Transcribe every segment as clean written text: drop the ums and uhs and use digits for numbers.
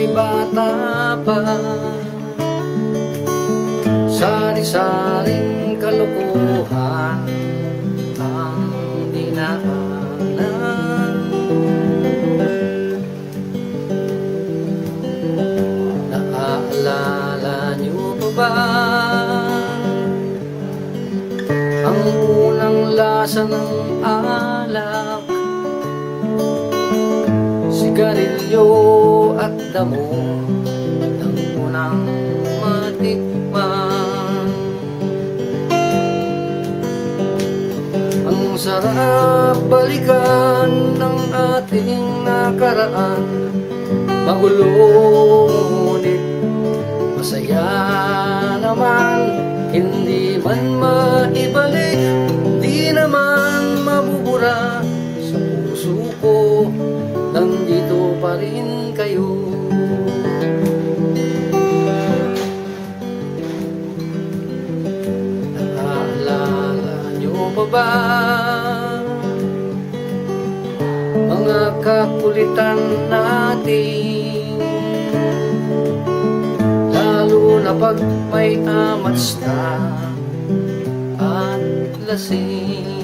ay bata pa, sari-saring kalokohan ang dinaanan. Naaalala niyo pa ba ang unang lasa ng alak, sigarilyo at damo ng unang matikman? Ang sarap balikan ng ating nakaraan, magulo ngunit masaya naman. Hindi man maibalik, di naman mabubura sa puso ko, nandito pa rin kayo. Naalala niyo pa ba mga kakulitan natin, lalo na pag may amats-ta at lasing?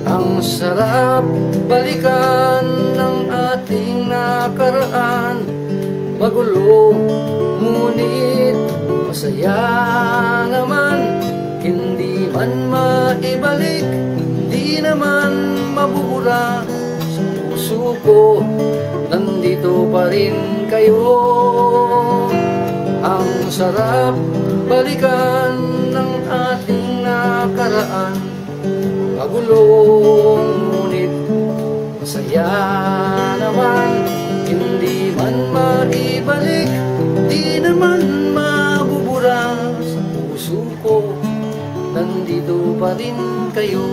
Ang sarap balikan ng ating nakaraan, magulo ngunit masaya naman. Hindi man maibalik, di naman mabubura sa puso ko, nandito pa rin kayo. Ang sarap balikan ng ating nakaraan, magulo ngunit masaya naman. Hindi man maibalik, di naman mabubura sa puso ko, nandito pa rin kayo.